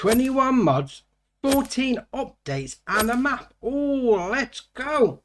21 mods, 14 updates and a map. Oh, let's go.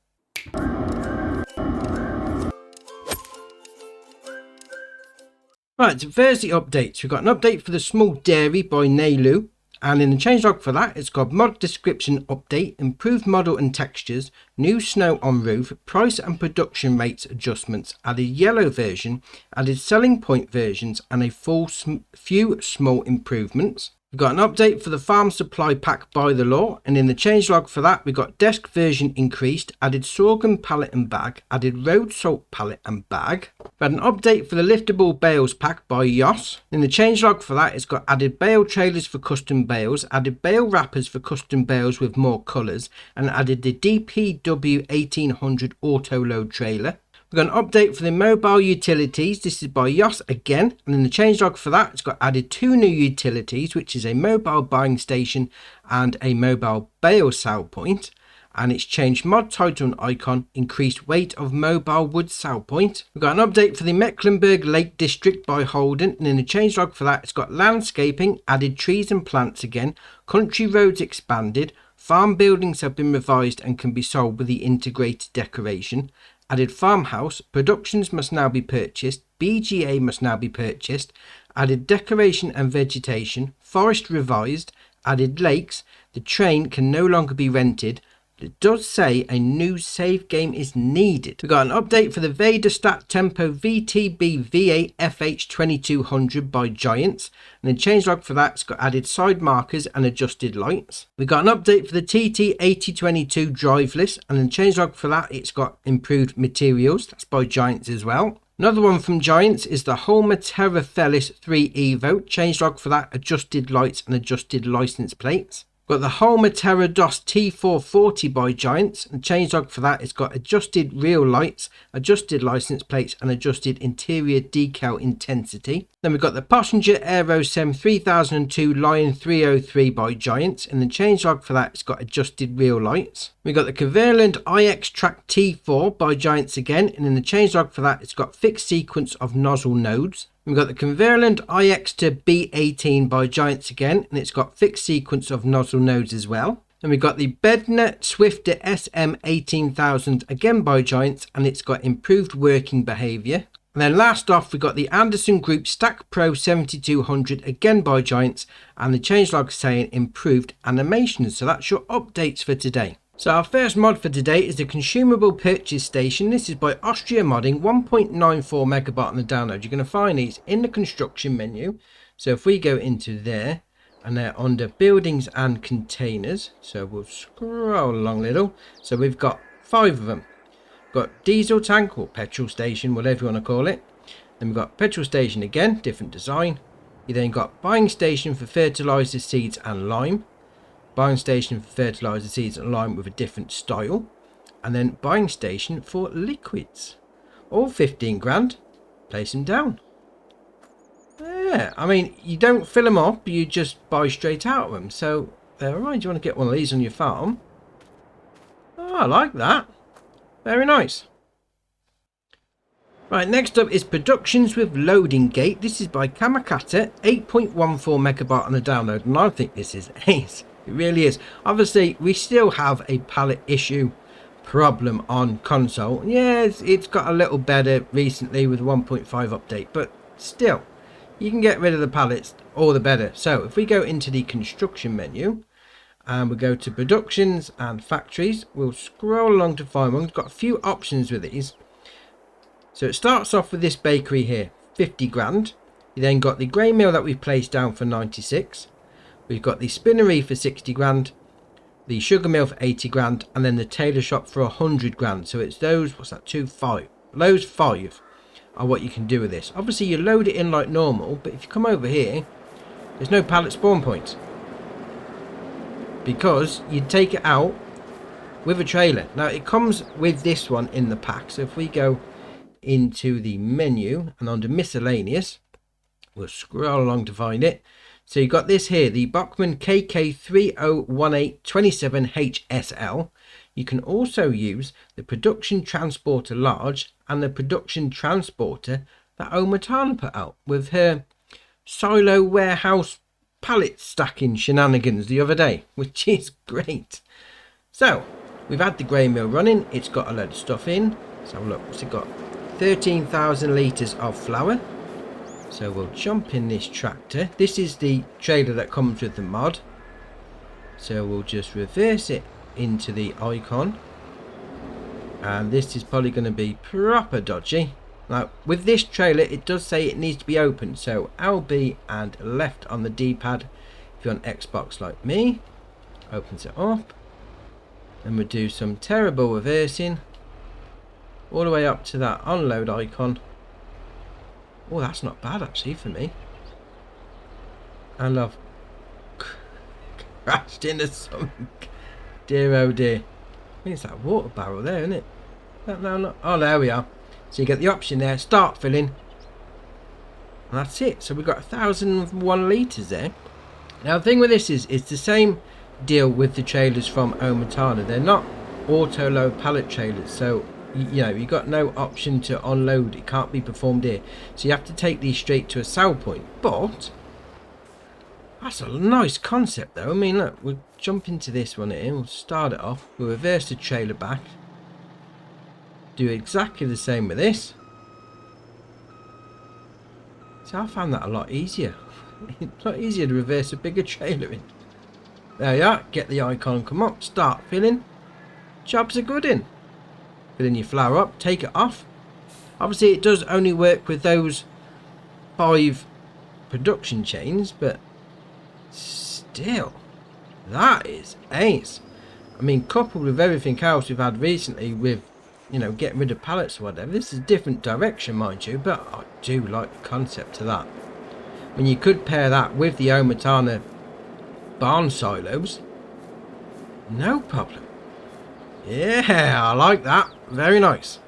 Right, so there's the updates. We've got an update for the small dairy by Nailu. And in the changelog for that, it's got mod description update, improved model and textures, new snow on roof, price and production rates adjustments, added yellow version, added selling point versions, and a few small improvements. We've got an update for the farm supply pack by the law, and in the changelog for that, we got desk version increased, added sorghum pallet and bag, added road salt pallet and bag. We had an update for the liftable bales pack by Yos. In the changelog for that, it's got added bale trailers for custom bales, added bale wrappers for custom bales with more colours, and added the DPW 1800 auto load trailer. We've got an update for the mobile utilities. This is by Yos again, and in the changelog for that, it's got added 2 new utilities, which is a mobile buying station and a mobile bale sale point. And it's changed mod title and icon, increased weight of mobile wood sale point. We've got an update for the Mecklenburg Lake District by Holden, and in the changelog for that, it's got landscaping, added trees and plants again, country roads expanded, farm buildings have been revised and can be sold with the integrated decoration. Added farmhouse, productions must now be purchased, BGA must now be purchased, added decoration and vegetation, forest revised, added lakes, the train can no longer be rented. It does say a new save game is needed. We've got an update for the Vader Stat Tempo VTB V8 FH 2200 by Giants. And the changelog for that's got added side markers and adjusted lights. We've got an update for the TT 8022 driveless. And the changelog for that, it's got improved materials. That's by Giants as well. Another one from Giants is the Holma Terra Fellis 3 Evo. Changelog for that, adjusted lights and adjusted license plates. Got the Holma Terra DOS T440 by Giants, and changelog for that it's got adjusted real lights, adjusted license plates and adjusted interior decal intensity. Then we've got the Passenger Aero Sem 3002 Lion 303 by Giants, and the changelog for that it's got adjusted real lights. We've got the Cumberland IX Track T4 by Giants again, and in the changelog for that it's got fixed sequence of nozzle nodes. We've got the Cumberland IX to B18 by Giants again, and it's got fixed sequence of nozzle nodes as well. Then we've got the Bedner Swifter SM 18000 again by Giants, and it's got improved working behaviour. And then last off, we've got the Anderson Group Stack Pro 7200 again by Giants, and the changelog saying improved animations. So that's your updates for today. So our first mod for today is the consumable purchase station. This is by Austria Modding, 1.94 megabyte on the download. You're going to find these in the construction menu. So if we go into there, and they're under buildings and containers. So we'll scroll along a little. So we've got 5 of them. Got diesel tank or petrol station, whatever you want to call it. Then we've got petrol station again, different design. You then got buying station for fertilizer, seeds and lime. Buying station for fertilizer, seeds and lime with a different style. And then buying station for liquids. All 15 grand. Place them down. Yeah, I mean, you don't fill them up, you just buy straight out of them. So, alright, do you want to get one of these on your farm? Oh, I like that. Very nice. Right, next up is Productions with Loading Gate. This is by Kamakata, 8.14 megabyte on the download, and I think this is ace. It really is. Obviously, we still have a pallet issue problem on console. Yeah, it's got a little better recently with 1.5 update, but still, you can get rid of the pallets, all the better. So if we go into the construction menu and we go to productions and factories, we'll scroll along to find one. We've got a few options with these. So it starts off with this bakery here, 50 grand. You then got the grain mill that we've placed down for 96. We've got the spinnery for 60 grand, the sugar mill for 80 grand, and then the tailor shop for 100 grand. So it's those, what's that, 5. Those 5 are what you can do with this. Obviously you load it in like normal, but if you come over here, there's no pallet spawn points. Because you take it out with a trailer. Now it comes with this one in the pack. So if we go into the menu and under miscellaneous, we'll scroll along to find it. So you've got this here, the Bachmann KK301827HSL. You can also use the Production Transporter Large and the Production Transporter that Omatana put out with her silo warehouse pallet stacking shenanigans the other day, which is great. So we've had the grain mill running. It's got a load of stuff in. So look, it's got 13,000 litres of flour. So we'll jump in this tractor. This is the trailer that comes with the mod. So we'll just reverse it into the icon. And this is probably going to be proper dodgy. Now with this trailer it does say it needs to be opened. So LB and left on the D-pad if you're on Xbox like me. Opens it up. And we'll do some terrible reversing. All the way up to that unload icon. Oh, that's not bad actually for me. And I've crashed into something. Dear oh dear. I think it's that water barrel there, isn't it? No. Oh, there we are. So you get the option there, start filling. And that's it. So we've got 1,001 litres there. Now the thing with this is, it's the same deal with the trailers from Omatana. They're not auto load pallet trailers. So, you know, you've got no option to unload. It can't be performed here. So you have to take these straight to a sell point. But that's a nice concept though. I mean, look, we'll jump into this one here. We'll start it off. We'll reverse the trailer back. Do exactly the same with this. So I found that a lot easier. It's a lot easier to reverse a bigger trailer in. There you are. Get the icon come up. Start filling. Jobs are good in. Filling your flour up. Take it off. Obviously it does only work with those 5 production chains, but still, that is ace. I mean, coupled with everything else we've had recently with, you know, getting rid of pallets or whatever, this is a different direction, mind you, but I do like the concept of that. I mean, you could pair that with the Omatana barn silos. No problem. Yeah, I like that. Very nice.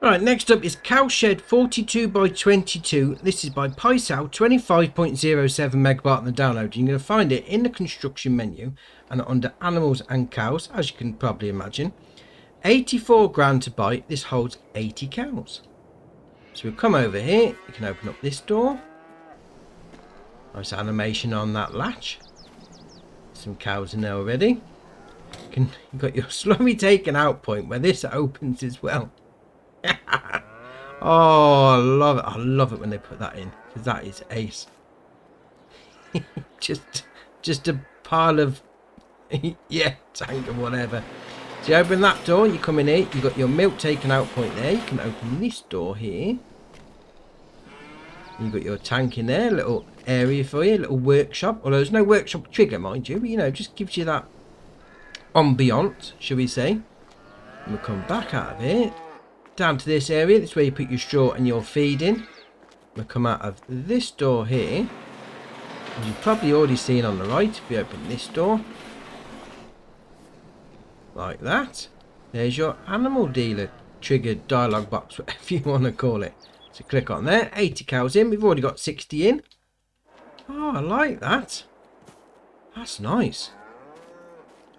Right, next up is Cowshed 42 by 22. This is by Pycel, 25.07 megabyte on the download. You're going to find it in the construction menu and under animals and cows, as you can probably imagine. 84 grand to buy. This holds 80 cows. So we'll come over here. You can open up this door. Nice animation on that latch. Some cows in there already. You've got your slurry taken out point where this opens as well. Oh, I love it. I love it when they put that in, because that is ace. just a pile of yeah, tank or whatever. So you open that door, you come in here, you've got your milk taken out point there. You can open this door here. You've got your tank in there, little area for you, little workshop. Although there's no workshop trigger, mind you, but you know, just gives you that ambiance, shall we say. And we'll come back out of here. Down to this area. This is where you put your straw and your feed in. We'll come out of this door here. As you've probably already seen on the right, if you open this door. Like that. There's your animal dealer triggered dialogue box, whatever you want to call it. So click on there. 80 cows in. We've already got 60 in. Oh, I like that. That's nice.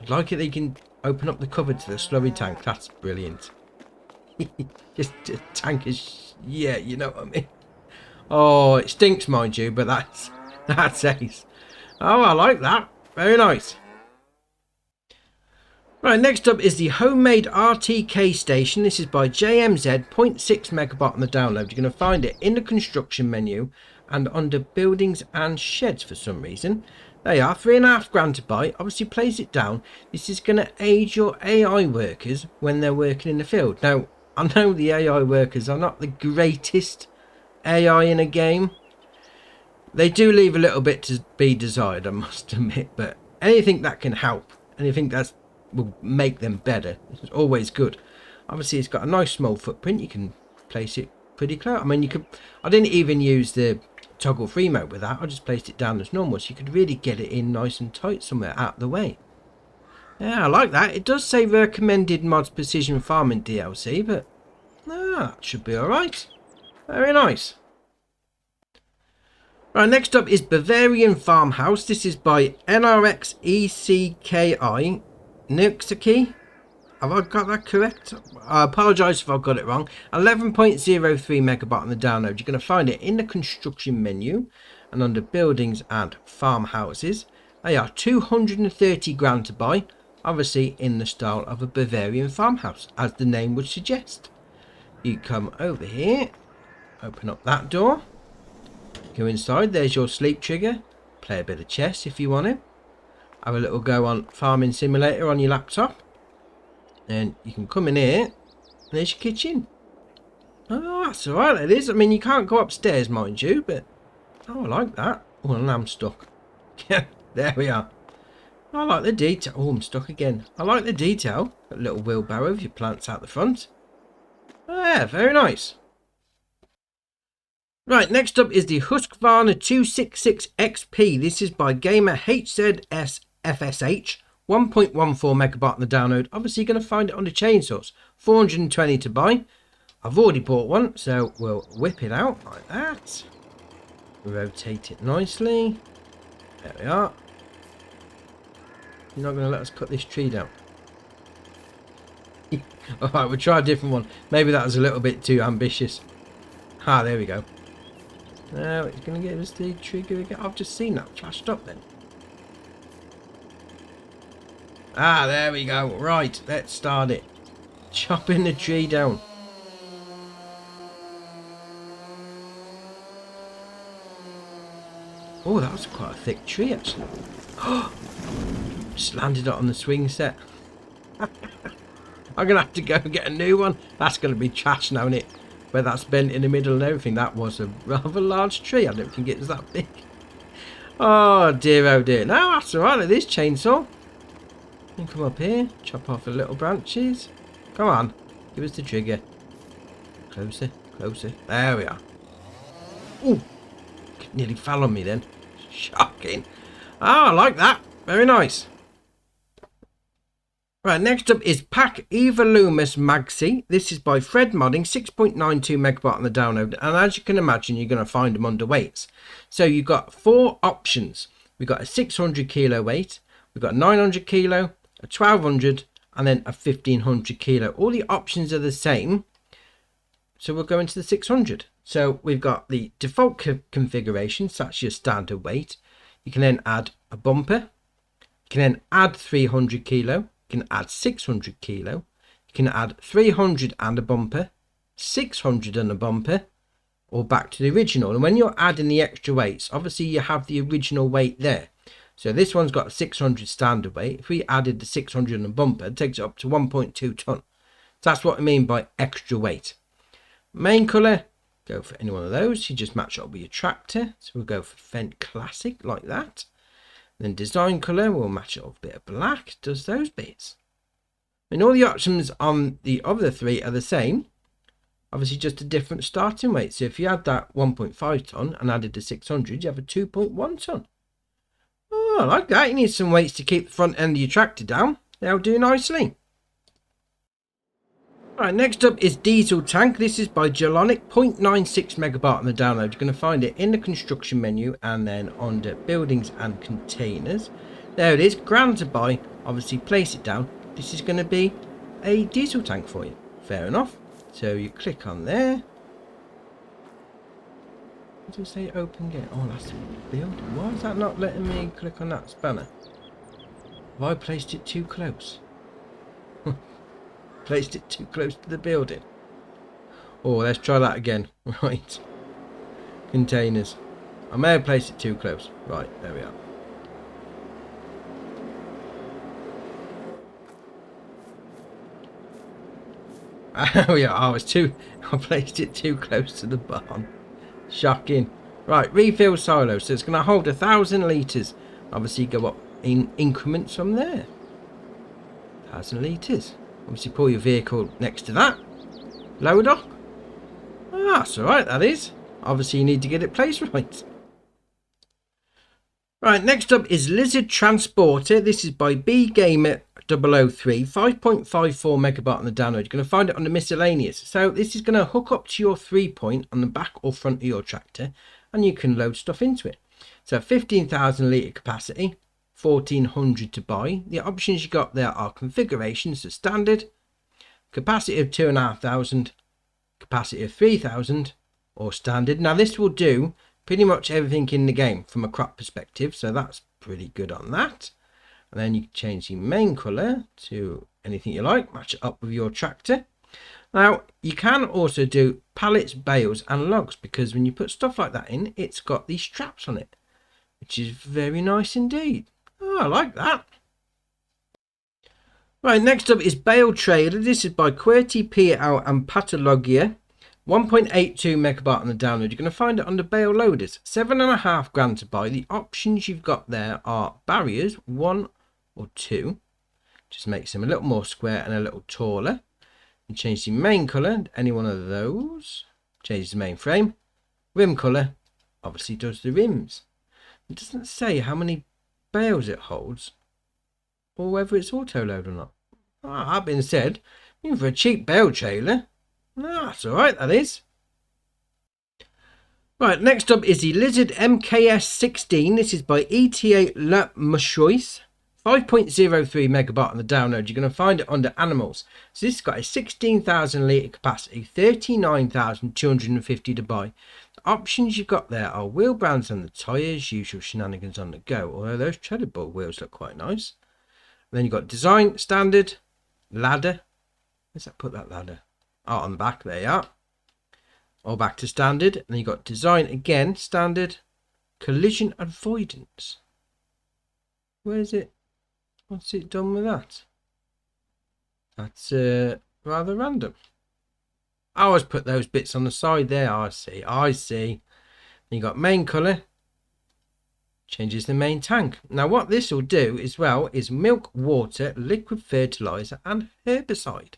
I'd like it that you can open up the cover to the slurry tank. That's brilliant. Just a tank is, yeah, you know what I mean. Oh, it stinks, mind you, but that's ace. Oh, I like that. Very nice. Right, next up is the homemade RTK station. This is by JMZ, 0.6 megabyte on the download. You're going to find it in the construction menu and under buildings and sheds for some reason. There you are, 3.5 grand to buy. Obviously plays it down. This is going to aid your AI workers when they're working in the field. Now, I know the AI workers are not the greatest AI in a game. They do leave a little bit to be desired, I must admit. But anything that can help, anything that will make them better, is always good. Obviously, it's got a nice small footprint. You can place it pretty close. I mean, you could. I didn't even use the toggle free mode with that. I just placed it down as normal, so you could really get it in nice and tight somewhere out of the way. Yeah, I like that. It does say recommended mods precision farming DLC, but that should be alright. Very nice. Right, next up is Bavarian Farmhouse. This is by NRX ECKI Nurksaki. Have I got that correct? I apologise if I've got it wrong. 11.03 megabyte on the download. You're going to find it in the construction menu and under buildings and farmhouses. They are 230 grand to buy, obviously in the style of a Bavarian farmhouse, as the name would suggest. You come over here, open up that door, go inside, there's your sleep trigger, play a bit of chess if you want to, have a little go on Farming Simulator on your laptop, then you can come in here, and there's your kitchen. Oh, that's alright, it is. I mean, you can't go upstairs, mind you, but oh, I like that. Oh, and I'm stuck. Yeah, there we are. I like the detail. Oh, I'm stuck again. I like the detail. A little wheelbarrow with your plants out the front. Oh, yeah, very nice. Right, next up is the Husqvarna 266 XP. This is by gamer HZSFSH. 1.14 megabyte on the download. Obviously, you're going to find it on the chainsaws. 420 to buy. I've already bought one, so we'll whip it out like that. Rotate it nicely. There we are. You're not going to let us cut this tree down. Alright, we'll try a different one. Maybe that was a little bit too ambitious. Ah, there we go. Now it's going to give us the trigger again. I've just seen that flashed up then. Ah, there we go. Right, let's start it. Chopping the tree down. Oh, that was quite a thick tree, actually. Just landed it on the swing set. I'm going to have to go and get a new one. That's going to be trash now, isn't it? Where that's bent in the middle and everything. That was a rather large tree. I don't think it was that big. Oh, dear, oh, dear. No, that's all right. It is chainsaw. You can come up here. Chop off the little branches. Come on. Give us the trigger. Closer, closer. There we are. Ooh. Nearly fell on me then. Shocking. Oh, I like that. Very nice. Right, next up is Pack Evolumus Magsi. This is by Fred Modding, 6.92 megabyte on the download. And as you can imagine, you're going to find them under weights. So you've got 4 options. We've got a 600 kilo weight. We've got 900 kilo, a 1200, and then a 1500 kilo. All the options are the same. So we'll go into the 600. So we've got the default configuration, so that's your standard weight. You can then add a bumper. You can then add 300 kilo. You can add 600 kilo. You can add 300 and a bumper, 600 and a bumper, or back to the original. And when you're adding the extra weights, obviously you have the original weight there. So this one's got a 600 standard weight. If we added the 600 and a bumper, it takes it up to 1.2 ton. So that's what I mean by extra weight. Main colour. Go for any one of those. You just match it up with your tractor. So we'll go for Fendt Classic like that. Then design colour, we'll match it up with a bit of black. Does those bits. And all the options on the other 3 are the same. Obviously just a different starting weight. So if you add that 1.5 ton and added the 600, you have a 2.1 ton. Oh, I like that. You need some weights to keep the front end of your tractor down. They'll do nicely. Right, next up is Diesel Tank. This is by Jelonic, 0.96 megabyte on the download. You're going to find it in the construction menu and then under buildings and containers. There it is, grand to buy. Obviously place it down. This is going to be a diesel tank for you. Fair enough. So you click on there. What does it say open gate? Oh, that's the building. Why is that not letting me click on that spanner? Have I placed it too close? Placed it too close to the building. Oh, let's try that again. Right. Containers. I may have placed it too close. Right, there we are. Oh yeah, I placed it too close to the barn. Shocking. Right, refill silo. So it's going to hold 1,000 litres. Obviously go up in increments from there. 1,000 litres. Obviously pull your vehicle next to that. Load up. Oh, that's alright, that is. Obviously you need to get it placed right. Right, next up is Lizard Transporter. This is by BGamer 003, 5.54 megabyte on the download. You're going to find it on the miscellaneous. So this is going to hook up to your 3-point on the back or front of your tractor, and you can load stuff into it. So 15,000 litre capacity, 1,400 to buy. The options you got there are configurations, so standard, capacity of 2,500, capacity of 3,000, or standard. Now this will do pretty much everything in the game from a crop perspective, so that's pretty good on that. And then you can change the main colour to anything you like, match it up with your tractor. Now you can also do pallets, bales and logs, because when you put stuff like that in, it's got these straps on it, which is very nice indeed. Oh, I like that. Right, next up is Bale Trailer. This is by QWERTY, PL and Patologia. 1.82 megabyte on the download. You're going to find it under Bale Loaders. 7.5 grand to buy. The options you've got there are barriers, 1 or 2. Just makes them a little more square and a little taller. You change the main colour, any one of those. Change the main frame. Rim colour, obviously does the rims. It doesn't say how many bales it holds, or whether it's auto load or not. That being said, even for a cheap bale trailer, that's alright, that is. Right, next up is the Lizard MKS16. This is by ETA La Machoise. 5.03 megabyte on the download. You're going to find it under animals. So this has got a 16,000 litre capacity, 39,250 to buy. The options you've got there are wheel brands and the tyres, usual shenanigans on the go, although those treaded ball wheels look quite nice. And then you've got design, standard, ladder. Where's that put that ladder? Oh, on the back, there you are. Or back to standard. And then you've got design again, standard, collision avoidance. Where is it? What's it done with that? That's rather random. I always put those bits on the side there. I see. Then you got main colour. Changes the main tank. Now what this will do as well is milk, water, liquid fertiliser and herbicide.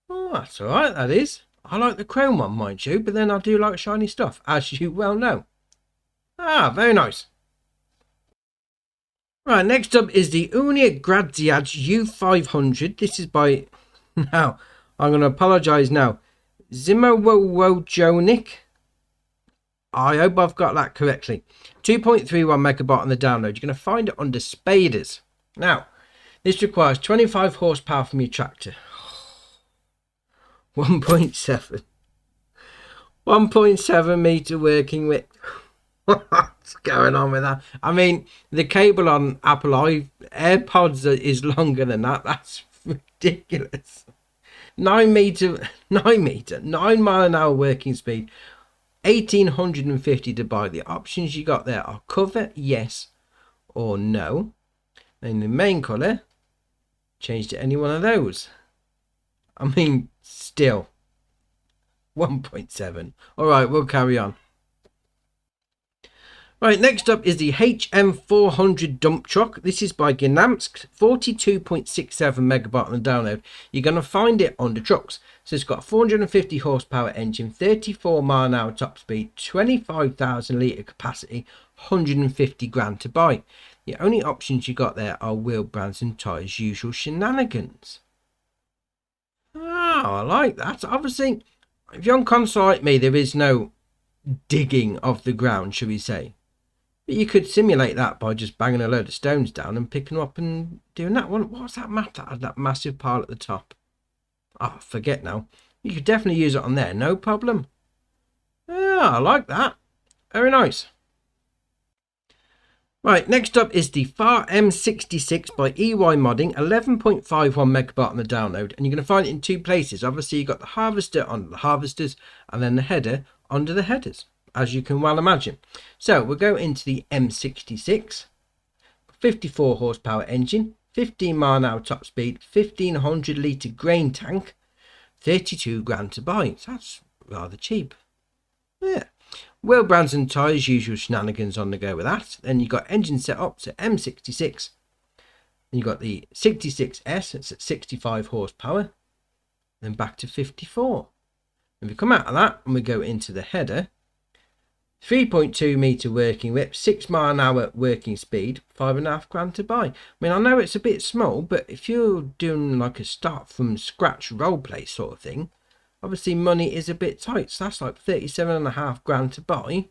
Oh, that's alright, that is. I like the chrome one, mind you, but then I do like shiny stuff, as you well know. Very nice. Right, next up is the Unia Gradziad U500. This is by, now, I'm going to apologise now, Zimowojonic. I hope I've got that correctly. 2.31 megabyte on the download. You're going to find it under Spaders. Now, this requires 25 horsepower from your tractor. 1.7. 1.7 metre working width. What's going on with that? I mean, the cable on Apple AirPods is longer than that. That's ridiculous. 9 mile an hour working speed. 1850 to buy. The options you got there are cover, yes or no. Then the main colour, change to any one of those. I mean, still 1.7. Alright, we'll carry on. Right, next up is the HM400 dump truck. This is by Gnamsk, 42.67 megabyte on the download. You're going to find it under trucks. So it's got a 450 horsepower engine, 34 mile an hour top speed, 25,000 litre capacity, 150 grand to buy. The only options you got there are wheel brands and tyres, usual shenanigans. I like that. Obviously, if you're on console like me, there is no digging of the ground, shall we say. But you could simulate that by just banging a load of stones down and picking them up and doing that one. What's that map that had that massive pile at the top? I forget now. You could definitely use it on there, no problem. I like that. Very nice. Right, next up is the FAR M66 by EY Modding, 11.51 megabyte on the download, and you're going to find it in two places. Obviously, you've got the harvester under the harvesters, and then the header under the headers, as you can well imagine. So we'll go into the M66, 54 horsepower engine, 15 mile an hour top speed, 1500 litre grain tank, 32 grand to buy. So that's rather cheap. Yeah. Wheel brands and tyres, usual shenanigans on the go with that. Then you've got engine set up to M66. Then you've got the 66S, it's at 65 horsepower. Then back to 54. If we come out of that and we go into the header, 3.2 metre working width, 6 mile an hour working speed, 5.5 grand to buy. I mean, I know it's a bit small, but if you're doing like a start from scratch roleplay sort of thing, obviously money is a bit tight, so that's like 37.5 grand to buy.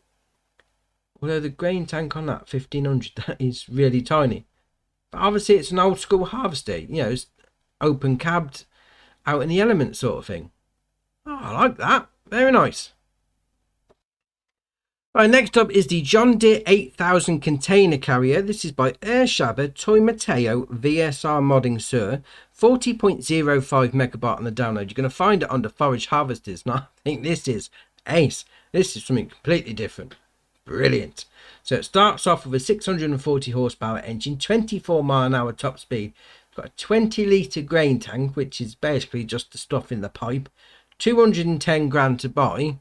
Although the grain tank on that 1500, that is really tiny. But obviously it's an old school harvester, you know, it's open cabbed, out in the element sort of thing. I like that. Very nice. Right, next up is the John Deere 8000 container carrier. This is by Airshabber Toy Mateo VSR Modding Sir. 40.05 megabyte on the download. You're going to find it under Forage Harvesters. And I think this is ace. This is something completely different. Brilliant. So it starts off with a 640 horsepower engine, 24-mile-an-hour top speed. It's got a 20-litre grain tank, which is basically just the stuff in the pipe. 210 grand to buy.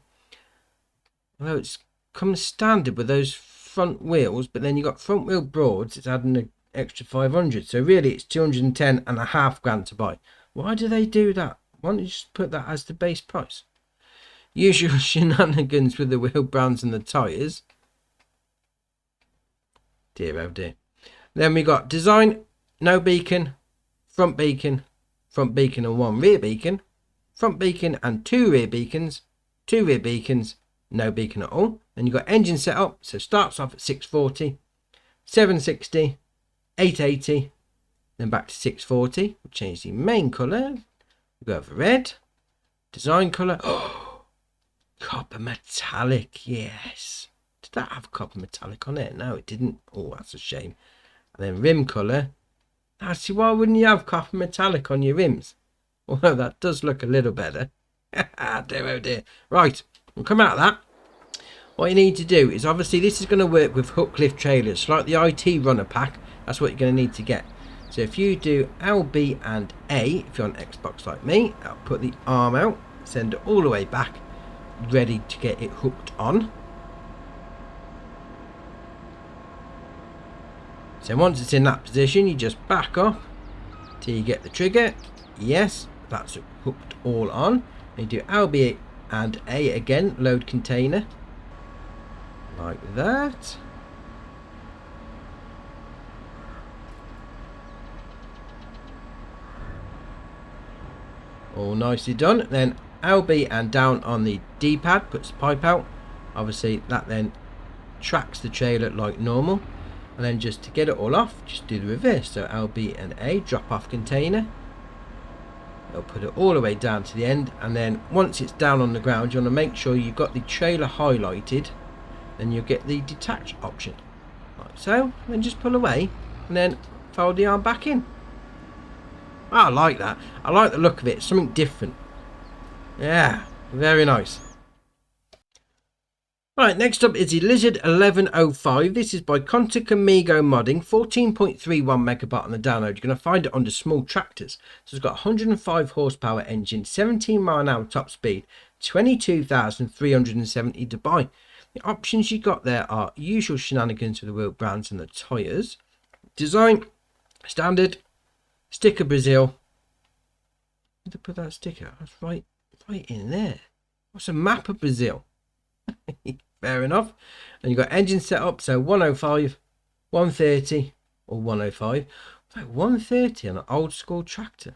Although it's comes standard with those front wheels, but then you got front wheel broads, it's adding an extra 500, so really it's 210 and a half grand to buy. Why do they do that? Why don't you just put that as the base price? Usual shenanigans with the wheel brands and the tyres. Dear oh dear. Then we got design, no beacon, front beacon and one rear beacon, front beacon and two rear beacons, two rear beacons, no beacon at all. Then you've got engine setup, so starts off at 640, 760, 880, then back to 640. We'll change the main colour. We'll go for red. Design colour. Oh, copper metallic, yes. Did that have copper metallic on it? No, it didn't. Oh, that's a shame. And then rim colour. Now, see, why wouldn't you have copper metallic on your rims? Although that does look a little better. Dear, oh dear. Right, we'll come out of that. What you need to do is, obviously this is going to work with hook lift trailers, like the IT runner pack. That's what you're going to need to get. So if you do L, B and A, if you're on Xbox like me, I'll put the arm out, send it all the way back, ready to get it hooked on. So once it's in that position, you just back up till you get the trigger. Yes, that's hooked all on. And you do L, B and A again, load container. Like that. All nicely done. Then LB and down on the D-pad, puts the pipe out. Obviously that then tracks the trailer like normal. And then just to get it all off, just do the reverse. So LB and A, drop off container. It'll put it all the way down to the end. And then once it's down on the ground, you want to make sure you've got the trailer highlighted. Then you'll get the detach option. Like so. Then just pull away. And then fold the arm back in. I like that. I like the look of it. It's something different. Yeah, very nice. Right, next up is the Lizard 1105. This is by Contact Amigo Modding. 14.31 megabyte on the download. You're going to find it under small tractors. So it's got 105 horsepower engine, 17 mile an hour top speed, 22,370 to buy. The options you got there are usual shenanigans with the wheel brands and the tyres. Design, standard, sticker Brazil. Where did I put that sticker? That's right in there. What's a map of Brazil? Fair enough. And you've got engine set up, so 105, 130 or 105. Like 130 on an old school tractor.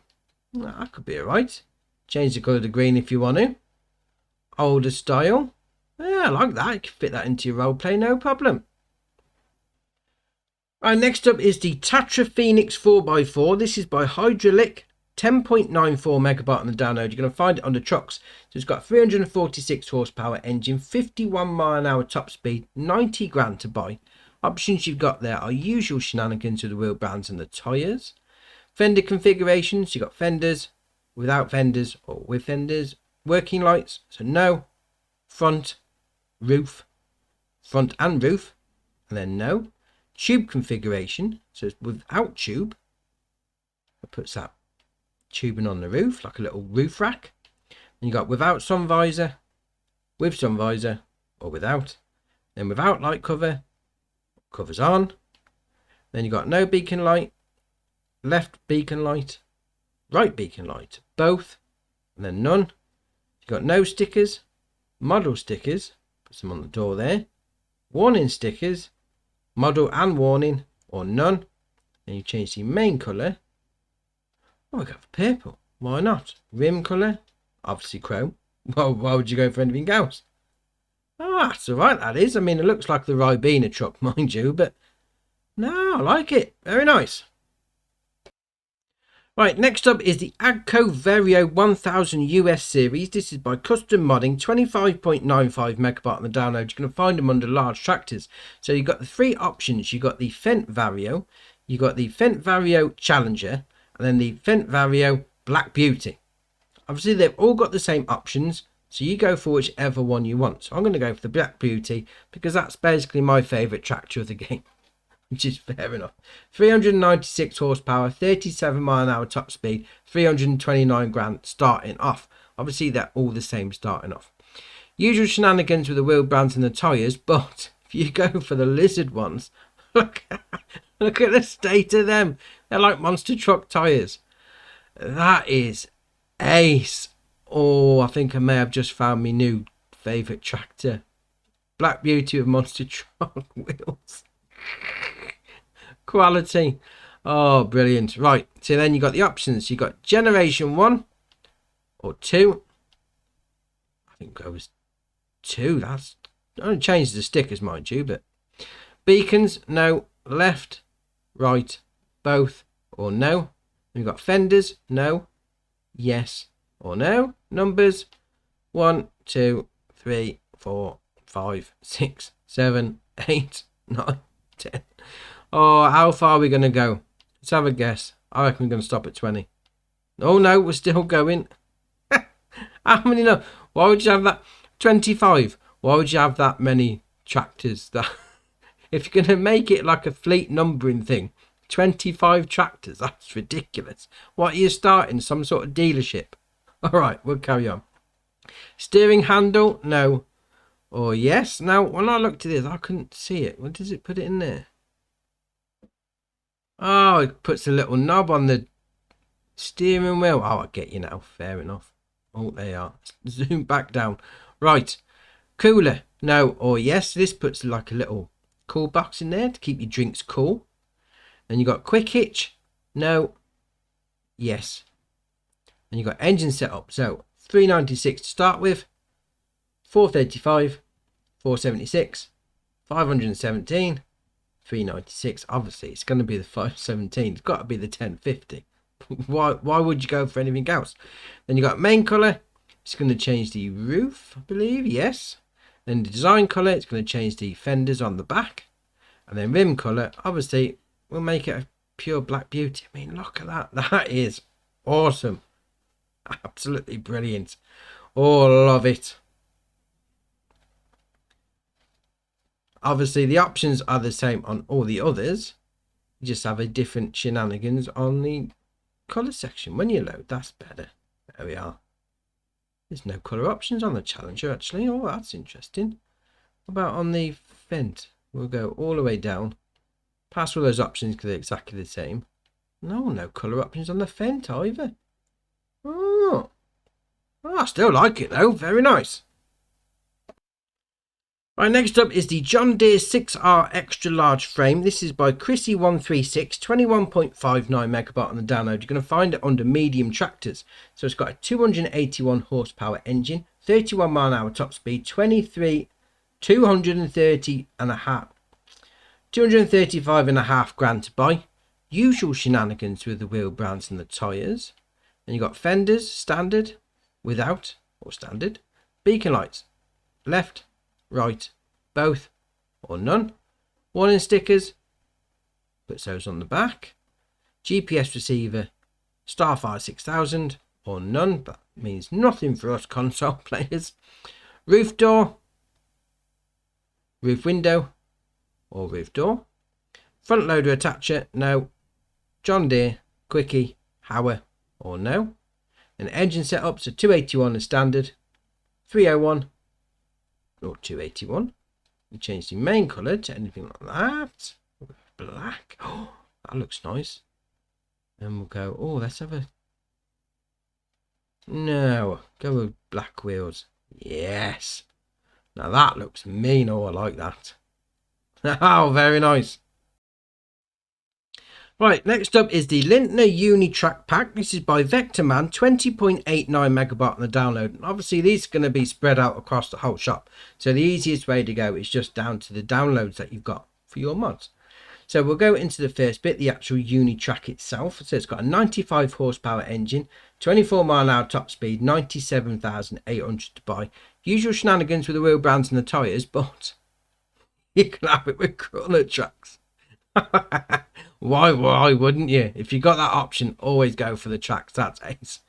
That could be alright. Change the colour to green if you want to. Older style. Yeah, I like that. You can fit that into your roleplay, no problem. Right, next up is the Tatra Phoenix 4x4. This is by Hydraulic. 10.94 megabyte on the download. You're going to find it on the trucks. So it's got 346 horsepower engine, 51 mile an hour top speed, 90 grand to buy. Options you've got there are usual shenanigans with the wheel brands and the tyres. Fender configurations, you've got fenders, without fenders or with fenders. Working lights, so no, front, roof, front and roof, and then no. Tube configuration, so it's without tube. It puts that tubing on the roof like a little roof rack. And you got without sun visor, with sun visor, or without. Then without light cover, covers on. Then you got no beacon light, left beacon light, right beacon light, both, and then none. You got no stickers, model stickers, put some on the door there, warning stickers, model and warning, or none. Then you change the main colour. Oh, I go for purple. Why not? Rim colour, obviously chrome. Well, why would you go for anything else? Oh, that's alright, that is. I mean, it looks like the Ribena truck, mind you, but no, I like it. Very nice. Right, next up is the Agco Vario 1000 US series. This is by Custom Modding, 25.95 megabyte on the download. You're going to find them under large tractors. So you've got the three options. You've got the Fendt Vario, you've got the Fendt Vario Challenger, and then the Fendt Vario Black Beauty. Obviously, they've all got the same options, so you go for whichever one you want. So I'm going to go for the Black Beauty because that's basically my favourite tractor of the game. Which is fair enough. 396 horsepower, 37 mile an hour top speed, 329 grand starting off. Obviously, they're all the same starting off. Usual shenanigans with the wheel brands and the tyres, but if you go for the lizard ones, look at the state of them. They're like monster truck tyres. That is ace. Oh, I think I may have just found my new favourite tractor. Black Beauty with monster truck wheels. Quality. Oh, brilliant. Right, so then you got the options. You got generation 1 or 2. I think I was 2. That's only changed the stickers, mind you, but beacons, no. Left, right, both, or no. We've got fenders, no. Yes or no. Numbers 1, 2, 3, 4, 5, 6, 7, 8, 9, 10. Oh, how far are we going to go? Let's have a guess. I reckon we're going to stop at 20. Oh, no, we're still going. How many? No. Why would you have that? 25. Why would you have that many tractors? That if you're going to make it like a fleet numbering thing, 25 tractors, that's ridiculous. What are you starting? Some sort of dealership? All right, we'll carry on. Steering handle? No. Or yes. Now, when I looked at this, I couldn't see it. What does it put it in there? Oh, it puts a little knob on the steering wheel. Oh, I get you now. Fair enough. Oh, they are. Zoom back down. Right. Cooler. No or yes. This puts like a little cool box in there to keep your drinks cool. Then you got quick hitch. No. Yes. And you got engine setup. So 396 to start with. 435. 476. 517. 396. Obviously, it's going to be the 517. It's got to be the 1050. Why would you go for anything else? Then you got main color. It's going to change the roof, I believe. Yes. Then the design color. It's going to change the fenders on the back. And then rim color. Obviously, we'll make it a pure Black Beauty. I mean, look at that. That is awesome. Absolutely brilliant. Oh, love it. Obviously, the options are the same on all the others. You just have a different shenanigans on the colour section. When you load, that's better. There we are. There's no colour options on the Challenger, actually. Oh, that's interesting. What about on the Fendt? We'll go all the way down. Past all those options because they're exactly the same. No colour options on the Fendt either. Oh, I still like it, though. Very nice. Right, next up is the John Deere 6R Extra Large Frame. This is by Chrissy136, 21.59 megabyte on the download. You're going to find it under medium tractors. So it's got a 281 horsepower engine, 31 mile an hour top speed, 235 and a half grand to buy. Usual shenanigans with the wheel brands and the tyres. Then you've got fenders, standard, without, or standard. Beacon lights, left, right, both, or none. Warning stickers, puts those on the back. GPS receiver, Starfire 6000, or none. That means nothing for us console players. Roof door, roof window, or roof door. Front loader attacher, no. John Deere, quickie, Hauer, or no. And engine setups are 281 as standard, 301, or 281. We change the main colour to anything like that. Black. Oh, that looks nice. And we'll go, oh, let's have a... No, go with black wheels. Yes. Now that looks mean. Oh, I like that. Oh, very nice. Right, next up is the Lintner Uni Track Pack. This is by Vectorman, 20.89 megabyte on the download. Obviously, these are going to be spread out across the whole shop. So the easiest way to go is just down to the downloads that you've got for your mods. So we'll go into the first bit, the actual Unitrack itself. So it's got a 95 horsepower engine, 24 mph top speed, 97,800 to buy. Usual shenanigans with the wheel brands and the tyres, but you can have it with crawler tracks. Why wouldn't you? If you got that option, always go for the tracks. That's ace.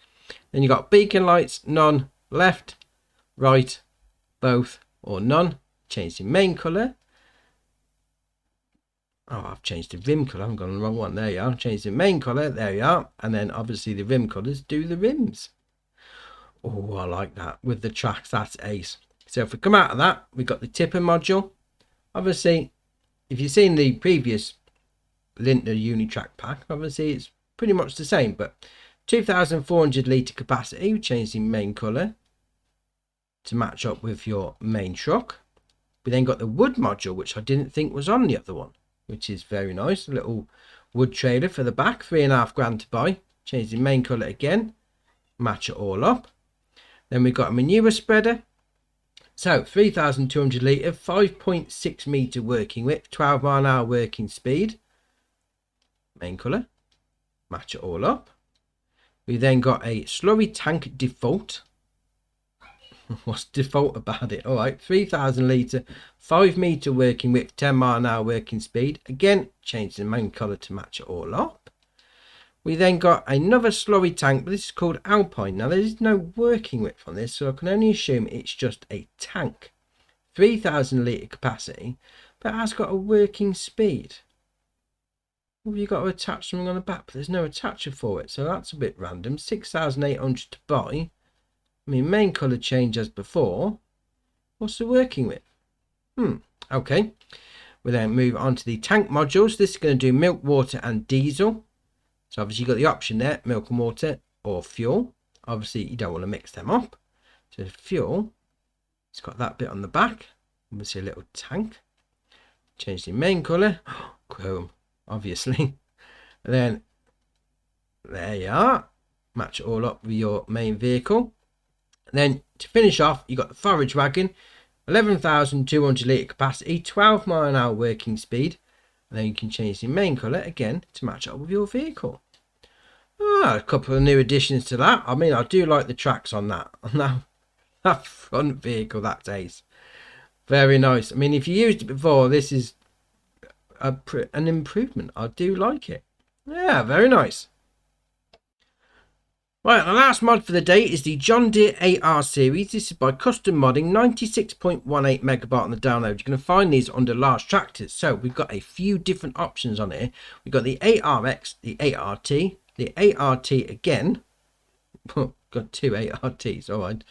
Then you got beacon lights, none, left, right, both, or none. Change the main colour. Oh, I've changed the rim colour. I've gone the wrong one. There you are. Change the main colour. There you are. And then obviously the rim colours do the rims. Oh, I like that. With the tracks, that's ace. So if we come out of that, we've got the tipper module. Obviously, if you've seen the previous Lintner Unitrack pack, obviously it's pretty much the same, but 2,400 litre capacity. We change the main colour to match up with your main truck. We then got the wood module, which I didn't think was on the other one, which is very nice. A little wood trailer for the back, £3,500 to buy. Change the main colour again, match it all up. Then we've got a manure spreader. So 3,200 litre, 5.6 metre working width, 12 mph working speed. Main colour, match it all up. We then got a slurry tank default. What's default about it? Alright, 3,000 litre, 5 metre working width, 10 mph working speed. Again, change the main colour to match it all up. We then got another slurry tank, but this is called Alpine. Now, there is no working width on this, so I can only assume it's just a tank. 3,000 litre capacity, but it has got a working speed. Well, you've got to attach something on the back, but there's no attacher for it, so that's a bit random. 6,800 to buy. I mean, main colour change as before. What's the working width? Okay. We then move on to the tank modules. This is going to do milk, water and diesel. So obviously you've got the option there, milk and water or fuel. Obviously you don't want to mix them up. So the fuel, it's got that bit on the back. Obviously a little tank. Change the main colour. Chrome, obviously. And then there you are. Match it all up with your main vehicle. And then to finish off, you got the forage wagon. 11,200 litre capacity, 12 mph working speed. And then you can change the main colour again to match up with your vehicle. A couple of new additions to that. I mean, I do like the tracks on that. On that front vehicle, that's ace. Very nice. I mean, if you used it before, this is an improvement. I do like it. Yeah, very nice. Right, the last mod for the day is the John Deere AR series. This is by Custom Modding, 96.18 megabyte on the download. You're going to find these under large tractors. So we've got a few different options on here. We've got the ARX, the ART, the ART again. Got two ARTs, all right.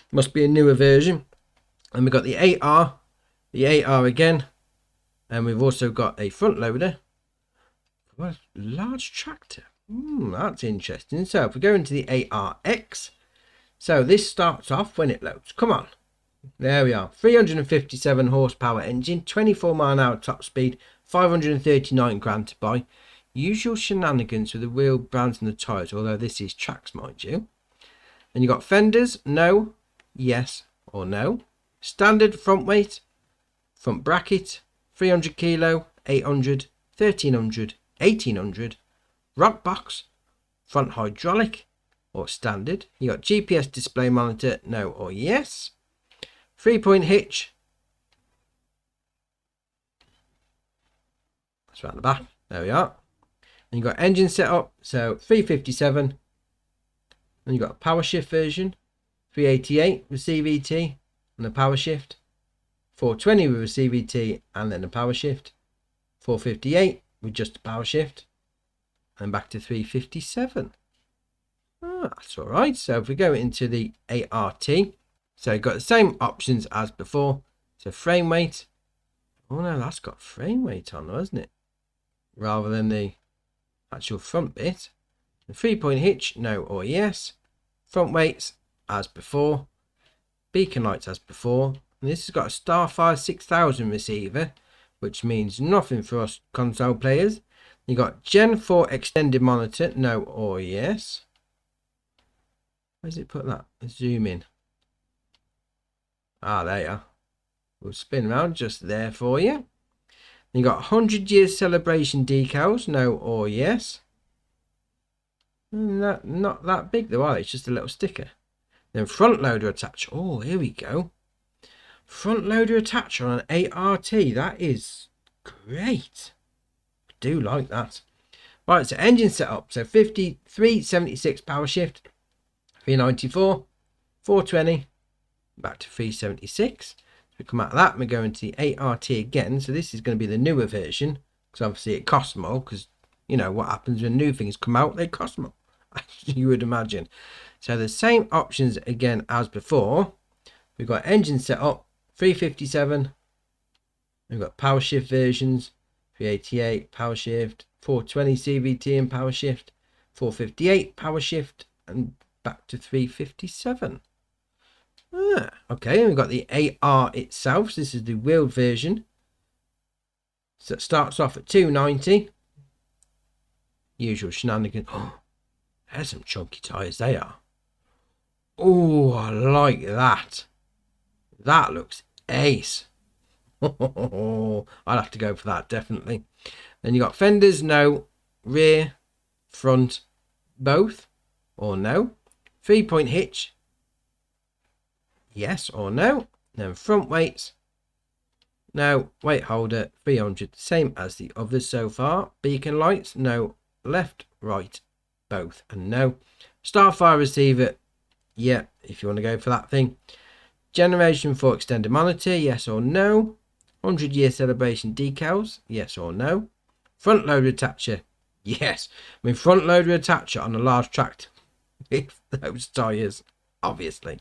Must be a newer version. And we've got the AR again. And we've also got a front loader. What a large tractor. That's interesting. So if we go into the ARX, so this starts off when it loads. Come on. There we are. 357 horsepower engine, 24 mph top speed, 539 grand to buy. Usual shenanigans with the wheel, brands and the tyres, although this is tracks, mind you. Then you got fenders, no, yes or no. Standard front weight, front bracket, 300 kilo, 800, 1300, 1800. Rock box, front hydraulic or standard. You got GPS display monitor, no or yes. 3-point hitch. That's around the back. There we are. And you got engine setup, so 357. Then you got a power shift version, 388 with CVT and a power shift, 420 with a CVT and then a power shift, 458 with just a power shift. And back to 357. That's all right. So if we go into the ART, so you've got the same options as before. So frame weight. Oh no, that's got frame weight on, hasn't it? Rather than the actual front bit. The 3-point hitch, no or yes. Front weights as before. Beacon lights as before. And this has got a Starfire 6000 receiver, which means nothing for us console players. You got Gen 4 extended monitor, no or yes. Where's it put that? Let's zoom in. There you are. We'll spin around just there for you. You got 100 years celebration decals, no or yes. Not that big though, are they? It's just a little sticker. Then front loader attach. Oh, here we go. Front loader attach on an ART. That is great. I do like that. Right, so engine setup. So 376 power shift, 394, 420, back to 376. So we come out of that and we go into the ART again. So this is going to be the newer version, because obviously it costs more, because you know what happens when new things come out, they cost more, as you would imagine. So the same options again as before. We've got engine setup, 357. We've got power shift versions, 388 power shift, 420 CVT and power shift, 458 power shift, and back to 357. Okay, and we've got the AR itself. So this is the wheeled version. So it starts off at 290. Usual shenanigans. Oh, there's some chunky tyres, they are. Oh, I like that. That looks ace. I'll have to go for that, definitely. Then you got fenders, no. Rear, front, both, or no. 3-point hitch, yes or no. Then front weights, no. Weight holder, 300, same as the others so far. Beacon lights, no. Left, right, both, and no. Starfire receiver, yeah, if you want to go for that thing. Generation 4 extended monitor, yes or no. 100-year celebration decals, yes or no. Front loader attacher, yes. I mean, front loader attacher on a large tractor with those tyres, obviously.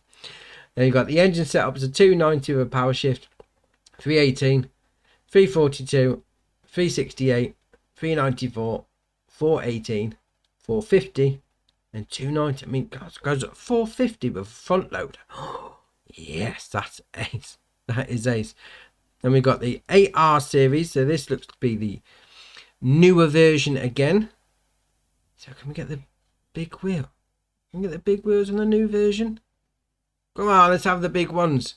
Then you've got the engine setup as a 290 with a power shift, 318, 342, 368, 394, 418, 450, and 290. I mean, goes at 450 with a front loader. Yes, that's ace. That is ace. Then we've got the AR series. So this looks to be the newer version again. So can we get the big wheel? Can we get the big wheels on the new version? Come on, let's have the big ones.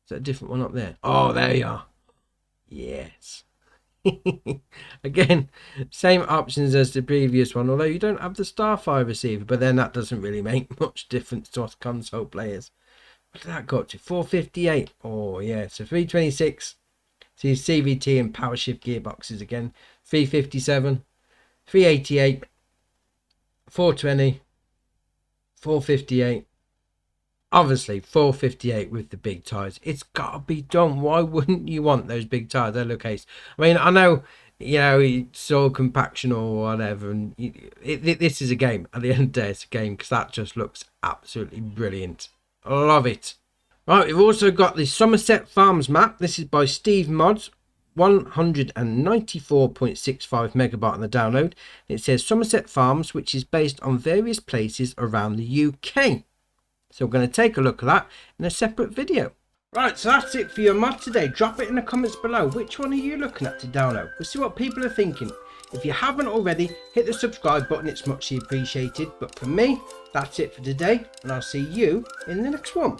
Is that a different one up there? Oh, there you are. Yes. Again, same options as the previous one, although you don't have the Starfire receiver, but then that doesn't really make much difference to us console players. What did that go up to? 458. Oh, yeah. So 326. See CVT and power shift gearboxes again. 357. 388. 420. 458. Obviously, 458 with the big tyres. It's got to be done. Why wouldn't you want those big tyres? They look ace. I mean, I know, you know, soil compaction or whatever. And this is a game. At the end of the day, it's a game, because that just looks absolutely brilliant. Love it. Right, we've also got the Somerset Farms map. This is by Steve Mods, 194.65 megabyte on the download. It says Somerset Farms, which is based on various places around the UK. So we're going to take a look at that in a separate video. Right, so that's it for your mod today. Drop it in the comments below. Which one are you looking at to download? We'll see what people are thinking. If you haven't already, hit the subscribe button. It's muchly appreciated. But for me, that's it for today. And I'll see you in the next one.